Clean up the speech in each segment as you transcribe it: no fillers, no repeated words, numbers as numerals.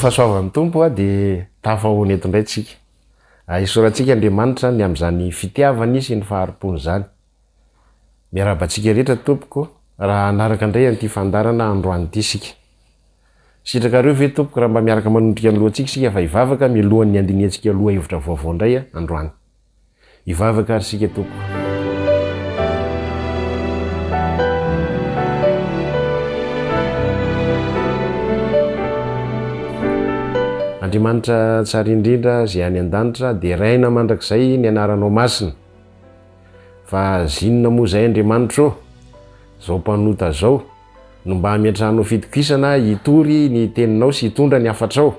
fahasoavan'ny tompo a de tafahoneto indray tsika isorantsika andriamanitra ny am'zany fitiavany sy ny faharipony zany miarabantsika rehetra tompoko raha anaraka indray an'ity fandarana androany ity sika sitrakareo ve tompoko raha mba miaraka manondrika ny lohantsika sika fa ivavaka milohan'ny andiniantsika loha hevitra vaovao indray androany ivavaka ary sika tompoko. Andriamanitra tsara indrindra zay any an-danitra de raina mandrakizay ny anaranao masina fa zinona moa zay Andriamanitra zao mpanota zao no mba miantranao fitokisana hitory ny teninao sy hitondra ny afatrao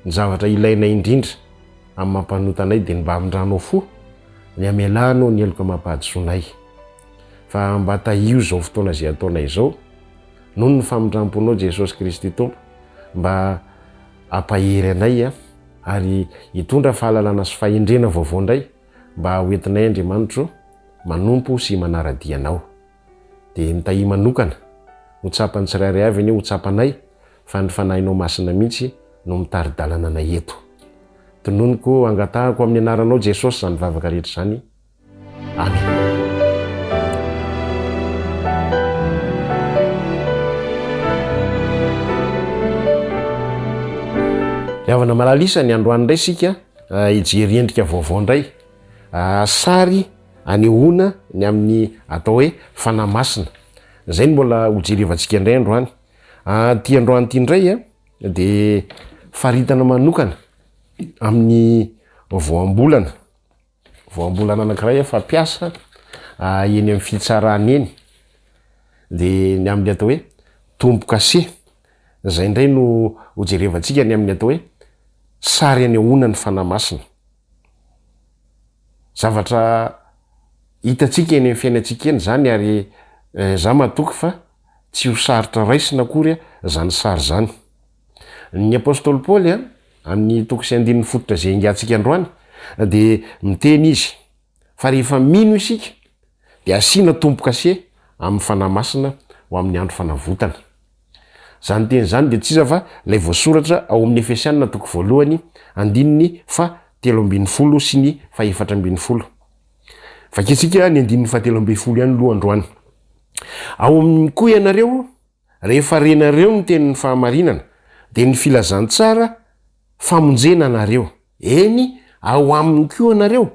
ny zavatra ilaina indrindra amin'ny mampanotanay de mba amindranao fo ny amelanao ny eloka mampahadisoanay fa mba tahio zao fotoana zay ataonay zao noho ny famindramponao Jesosy Kristy tompo mba ampahery anay ary hitondra fahalalana sy fahendrena vaovao indray mba hoentinay Andriamanitra manompo sy manaradianao de mitahi manokana ho tsapany tsirairay avy any ho tsapanay fa ny fanahinao masina mihitsy no mitaridalana anay eto tononoko angatahako amin'ny anaranao Jesosy zany vavaka rehetra zany amen. Avana malalisa ny androany indray sika ijery endrika vaovao indray sary anehoana ny amin'ny atao hoe fanahy masina zay ny mbola hojerevantsika indray androany ty androany ty indray de faritana manokana amin'ny voambolana anankiray fampiasa eny amin'ny fitsarana eny de ny amin'ny atao hoe tombo-kase zay indray no hojerevantsika ny amin'ny atao hoe sary anehoana ny fanahy masina zavatra hitantsika eny amin'ny fiainantsika eny zany ary za matoky fa tsy ho sarotra raisina akory zany sary zany. Ny apôstôly Paoly amin'ny toko 9 zay ingatsika androany de miteny izy fa rehefa mino isika de asiana tombo-kase amin'ny fanahy masina ho amin'ny andro fanavotana. Zany teny zany de tsy iza fa lay voasoratra ao amin'ny Efesianina toko 1:13 sy ny 14. Fakitsika ny 13 ihany loha androany. Ao amin'ny koa ianareo rehefa renareo ny tenin'ny fahamarinana de ny filazantsara famonjena anareo. Eny ao aminy koa anareo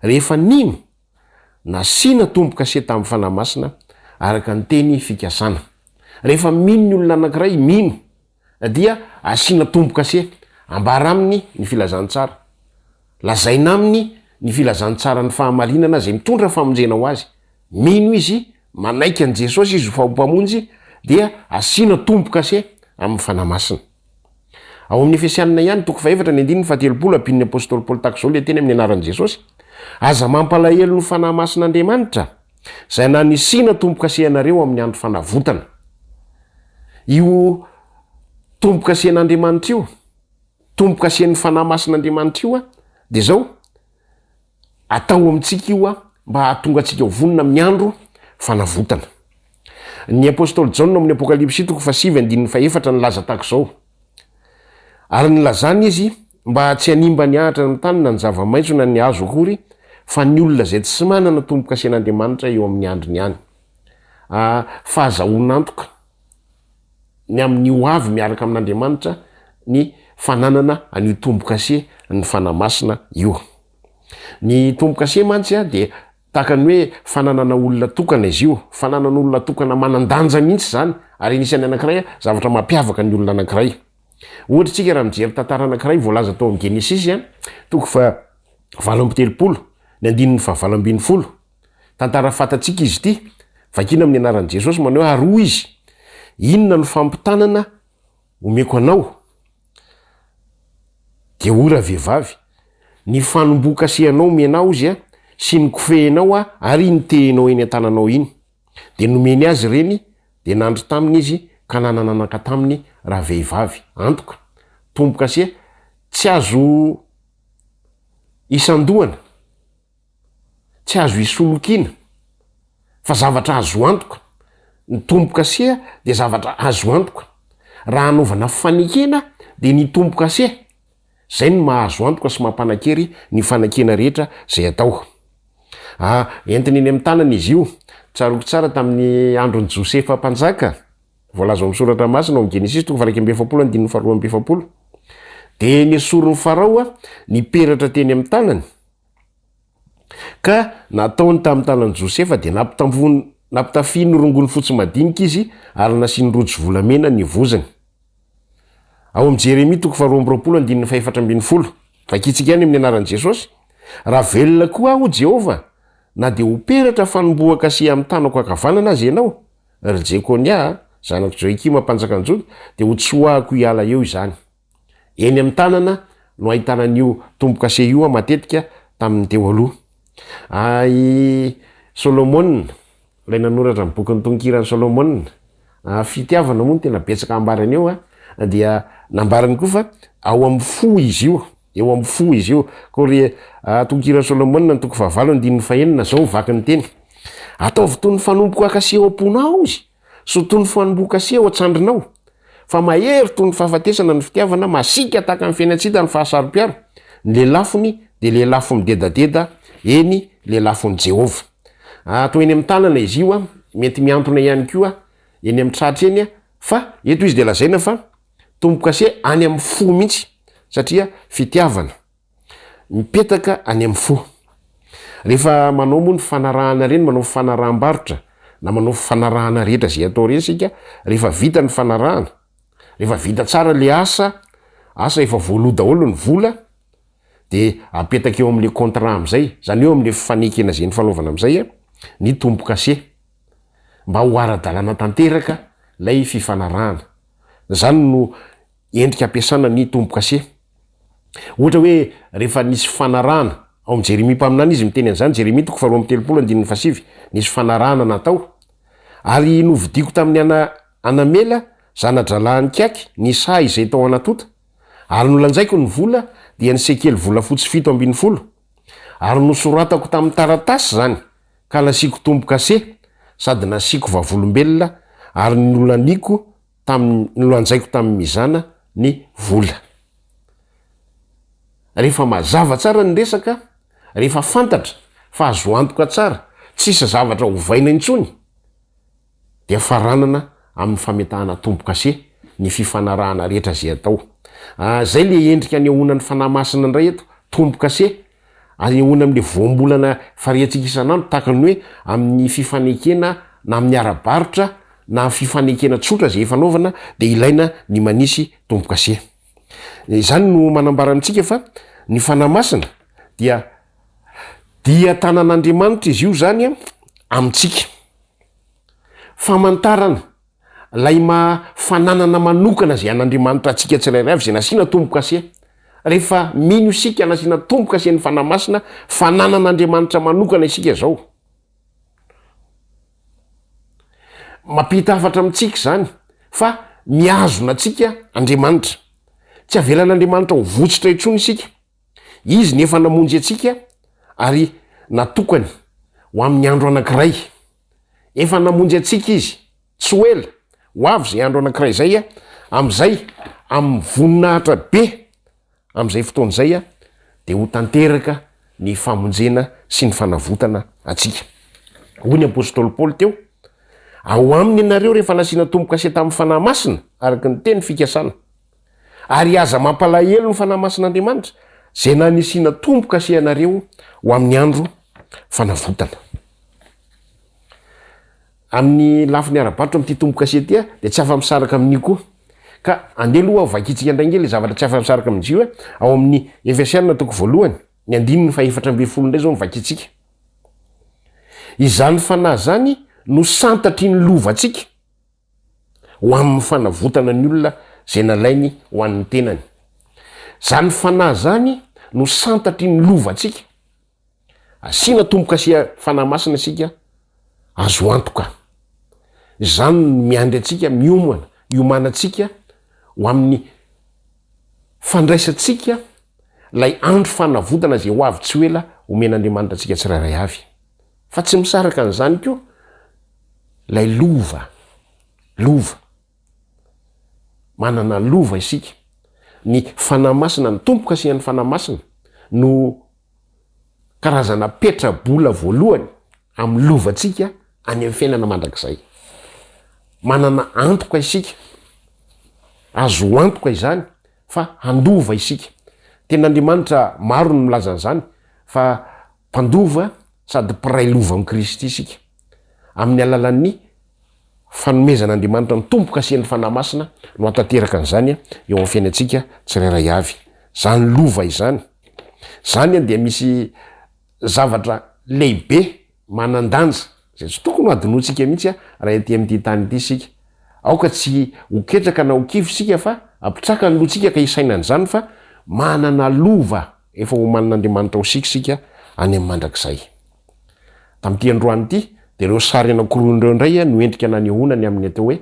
rehefa nino nasiana tombo-kase tamin'ny fanahy masina araka ny teny fikasana. Rehefa mino ny olona anankiray mino dia asiana tombo-kase ambara aminy ny filazantsara lazaina aminy ny filazantsara ny fahamarinana zay mitondra famonjena ho azy mino izy manaiky an' Jesosy izy ho mpamonjy dia asiana tombo-kase amin'ny fanahy masina. Ao amin'ny Efesianina ihany toko 4:17 apin'ny apôstôly Paoly tahaka zao le teny amin'ny anaran'i Jesosy aza mampalahelo ny fanahy masin'Andriamanitra zay nanisiana tombo-kase anareo amin'ny andro fanavotana. Io tombo-kasen'Andriamanitra io tombo-kasen'ny fanahy masin'Andriamanitra io de zao atao amintsika io mba hahatonga antsika ho vonona amin'ny andro fanavotana. Ny apôstôly Jaona amin'ny Apokalipsy toko 7:4 nilaza tahaka zao ary nilazany izy mba tsy hanimba ny ahatra ny tany na ny zava-maitso na ny hazo akory fa ny olona zay tsy manana tombo-kasen'Andriamanitra eo amin'ny androny ihany. Fahazahoana antoka ny amin'ny ho avy miaraka amin'Andriamanitra ny fananana an'io tombo-kase ny fanahy masina io. Ny tombo-kase mantsy de tahaka ny hoe fananana olona tokana izy io, fananana olona tokana manan-danja mihitsy zany ary anisan'ny anankiray zavatra mampiavaka ny olona anankiray. Ohatra tsika raha mijery tantara anankiray voalaza tao amin'ny Genesis toko 7:30 ny 9:20 tantara fatatsika izy ity vakina amin'ny anaran'i Jesosy manao hoe aroa izy inona no fampitanana omeko anao de ora vehivavy ny fanombo-kase-anao omenao izy sy ny kofehinao ary ny tehinao eny an-tananao iny de nomeny azy reny de nandro taminy izy ka nanananaka taminy raha vehivavy. Antoka tombo-kase tsy azo isandohana tsy azo isolokina fa zavatra azo antoka. Ny tombo-kase de zavatra azo antoka raha anaovana fanekena de ny tomboka se zay ny mahazo antoka sy mampanakery ny fanakena rehetra zay atao. Entiny eny amin'ny tanana izy io tsaroko tsara tamin'ny andron'ny Josefa mpanjaka voalaza amin'ny soratra masina ao amin'ny Genesis 7:7 de niesorin'ny Farao ny peratra teny amin'ny tanany ka nataony tamin'ny tanan'i Josefa de napitafiny rongony fotsy madinika izy ary nasiany rojo volamena ny vozany. Ao amin'ny Jeremia 2:4 vakitsika any amin'ny anaran'i Jesosy, raha velona koa aho Jehova na de ho peratra fanomboaka sy amin'ny tanako ankavanana azy ianao, ry Jekonia zanako Joakima mpanjaka ny Juda, de ho tsoahako hiala eo izany. Eny amin'ny tanana no ahitana an'io tombo-kase io matetika tamin'ny teo aloha. I Solomon lay nanoratra amin'ny bokin'ny tonkiran'ny Solomon, fitiavana moa no tena betsaka ambarany eo dia nambarany koa fa ao amin'ny fo izy io, eo amin'ny fo izy io. Koa tonkiran'ny Solomon ny 9:9 zao vaky ny teny: ataovy toy ny fanomboka kase ao am-ponao izy, so toy ny fanomboka kase ao an-trandrinao, fa mahery toy ny fahafatesana ny fitiavana, masika tahaka ny fiainatsita ny fahasaro-piaro, ny lelafony de lelafo midedadeda, eny lelafon'ny Jehova. Toy eny amin'ny tanana izy io mety miantona ihany koa eny amin'ny tratra eny fa eto izy de lazaina fa tombo-kase any amin'ny fo mihitsy satria fitiavana mipetaka any amin'ny fo. Rehefa manao moa ny fanarahana reny, manao fanaraham-barotra na manao fanarahana rehetra zay atao reny sika, rehefa vita ny fanarahana, rehefa vita tsara le asa efa voaloha daholo ny vola, de apetaka eo amin'le contrat am'izay, zany eo amin'le fanekena zay ny fanaovana am'izay ny tombo-kase mba ho ara-dalàna tanteraka lay fifanarahana. Zany no endrika ampiasana ny tombo-kase. Ohatra hoe rehefa nisy fanarahana ao amin'ny Jeremia mpaminany izy miteny an'izany, Jeremia 2:7 nisy fanarahana natao ary novidiko tamin'ny anamela zana-dralahany Kiaky ny saha izay tao anatota, ary nolanjaiko ny vola dia ny sekely volafotsy 7:70, ary nosoratako tamin'ny taratasy zany ka nasiko tombo-kase sady nasiko vavolombelona, ary nolanjaiko tamin'ny mizana ny vola. Rehefa mazava tsara ny resaka, rehefa fantatra fa azo antoka tsara, tsisy zavatra hovaina intsony, dia faranana amin'ny fametahana tombo-kase ny fifanarahana rehetra zay atao. Zay le endrika ny ahonan'ny fanahy masina indray eto, tombo-kase ahona amin'le voambolana fariatsika isanandro, tahaka ny hoe amin'ny fifanekena na amin'ny ara-barotra na fifanekena tsotra zay fanaovana, de ilaina ny manisy tombo-kase. Zany no manambara antsika fa ny fanahy masina dia tanan'Andriamanitra izy io zany amintsika, famantarana lay fananana manokana zay an'Andriamanitra atsika tsirairay avy zay nasiana tombo-kase. Rehefa mino isika nasiana tombo-kase ny fanahy masina, fananan'Andriamanitra manokana isika zao. Mampita hafatra amintsika zany fa miazona atsika Andriamanitra, tsy avelan'Andriamanitra ho votsitra intsony isika. Izy nefa namonjy atsika ary natokany ho amin'ny andro anankiray, efa namonjy atsika izy tsy ho ela ho avy zay andro anankiray zay am'izay amin'ny voninahitra be am'izay fotoan'izay de ho tanteraka ny famonjena sy ny fanavotana atsika. Hoy ny apôstôly Paoly teo: ao aminy ianareo rehefa nasiana tombo-kase tamin'ny fanahy masina araky ny teny fikasana, ary aza mampalahelo ny fanahy masin'Andriamanitra zay nanisina tombo-kase ianareo ho amin'ny andro fanavotana. Amin'ny lafiny ara-barotra amin'ity tombo-kase ty de tsy afa-misaraka amin'io koa, ka andeha aloha vakitsika indraingely zavatra tsy afa-misaraka amin'izio ao amin'ny Efesianina 1:1 ny 9:4 indray zao mivakitsika. Izany fanahy zany no santatry ny lovantsika ho amin'ny fanavotana ny olona zay nalainy ho an'ny tenany. Zany fanahy zany no santatry ny lovantsika, asiana tombo-kase fanahy masina sika, azo antoka. Zany miandry atsika iomanatsika ho amin'ny fandraisatsika lay andro fanavotana zay ho avy tsy ho ela omen'Andriamanitra atsika tsirairay avy. Fa tsy misaraka an'izany koa lay lova manana lova isika. Ny fanahy masina, ny tompoka asian'ny fanahy masina no karazana petrabola voalohany amin'ny lovantsika any amin'ny fiainana mandrakizay. Manana antoka isika, azo antoka izany fa handova isika. Ten'Andriamanitra maro no milaza an'izany fa mpandova sady mpiray lova amin'ny Kristy isika. Amin'ny alalan'ny fanomezan'Andriamanitra ny tompoka asian'ny fanahy masina no atanteraka an'izany eo amin'ny fiainantsika tsirairay avy. Zany lova izany. Zany dia misy zavatra lehibe manandanja zay tsy tokony ho adinoantsika mihitsy raha ety amin'ity tany ity isika. Aoka tsy ho ketraka na ho kivy isika fa apitraka ny lohantsika ka isainana izany fa manana lova efa homanin'Andriamanitra ho sika any amin'ny mandrakizay. Tamin'ity androany ity dia ireo sary anankiroa indray no endrika nanehoana amin'ny atao hoe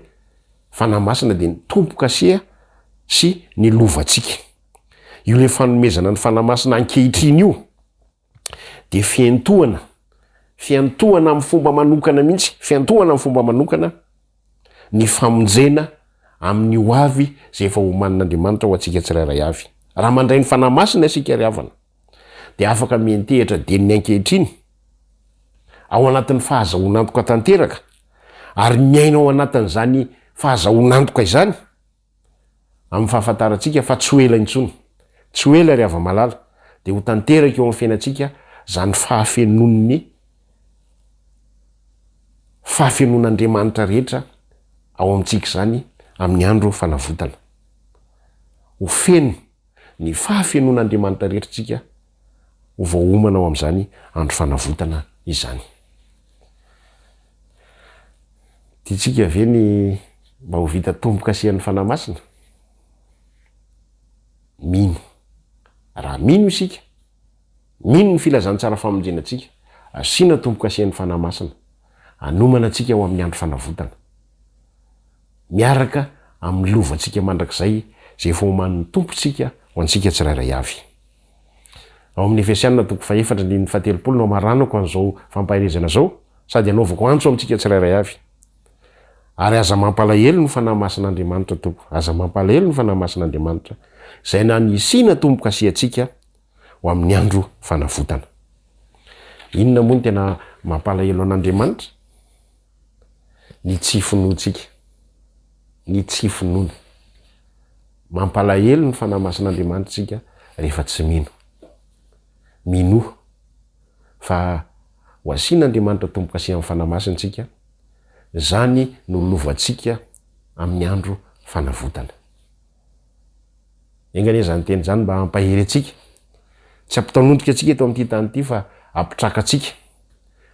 fanahy masina dia ny tompoka asia sy ny lovantsika. Io le fanomezana ny fanahy masina ankehitriny io dia fiantohana amin'ny fomba manokana mihitsy, fiantohana amin'ny fomba manokana ny famonjena amin'ny ho avy zay efa homanin'Andriamanitra ho antsika tsirairay avy. Raha mandray ny fanahy masina isika ry havana dia afaka mientehitra deniny ankehitriny ao anatin'ny fahazahoanantoka tanteraka ary miaina ao anatin'izany fahazahoanantoka izany amin'ny fahafantarantsika fa tsy ho ela intsony. Tsy ho ela ry hava-malala dia ho tanteraka eo amin'ny fiainantsika zany fahafenon'Andriamanitra rehetra ao amintsika zany amin'ny andro fanavotana. Ho feno ny fahafenon'Andriamanitra rehetra tsika ho voahomana ao amin'izany andro fanavotana izany. Tiatsika ve ny mba ho vita tompoka asian'ny fanahy masina? Mino. Raha mino isika, mino ny filazantsara famonjenantsika, asiana tompoka asian'ny fanahy masina, anomana antsika ho amin'ny andro fanavotana. Miaraka amin'ny lovantsika mandrakizay zay efa homanin'ny tompontsika ho antsika tsirairay avy. Ao amin'ny Efesianina 4:17 no amaranako an'izao fampaherezana zao sady anaovako antso amintsika tsirairay avy. Ary aza mampalahelo ny fanahy masin'Andriamanitra tompo, aza mampalahelo ny fanahy masin'Andriamanitra zay nanisiana tompoka asiantsika ho amin'ny andro fanavotana. Inona moa no tena mampalahelo an'Andriamanitra? Ny tsy finoantsika. Ny tsy finoana. Mampalahelo ny fanahy masin'Andriamanitra tsika rehefa tsy mino. Minoa fa ho asian'Andriamanitra tompoka asian'ny fanahy masintsika, zany no lovantsika amin'ny andro fanavotana. Engane zany teny zany mba hampahery atsika. Tsy ampitanondrika atsika eto amin'ity tany ity fa apitraka atsika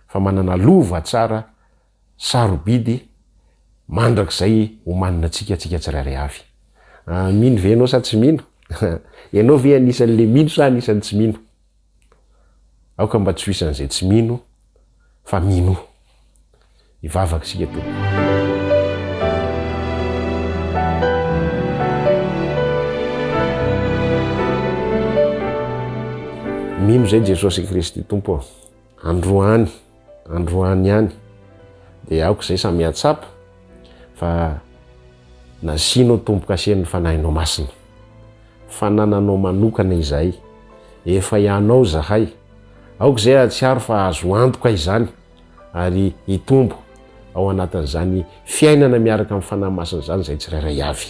fa manana lova tsara sarobidy mandrakizay homanina atsika tsirairay avy. Mino ve ianao sa tsy mino? Ianao ve anisan'le mino sa anisan'ny tsy mino? Aoka mba tsy hoisan'izay tsy mino fa mino. Ivavaka sika to. Mino zay Jesosy Kristy tompo. Androany ihany dia aoka zay samy atsapa fa nasinao tompoka asian'ny fanahinao masina. Fanananao manokana izay efa ianao zahay. Aoka zay atsiaro fa azo antoka izany ary hitombo ao anatin'izany fiainana miaraka amin'ny fanahy masina zany zay tsirairay avy.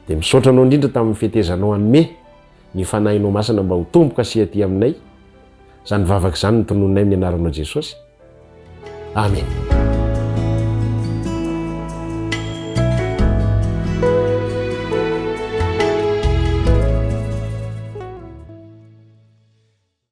Dia misaotra anao indrindra tamin'ny fetezanao anome ny fanahinao masina mba ho tompoka asia aty aminay. Zany vavaka izany ny tonononay amin'ny anaranao Jesosy. Amen.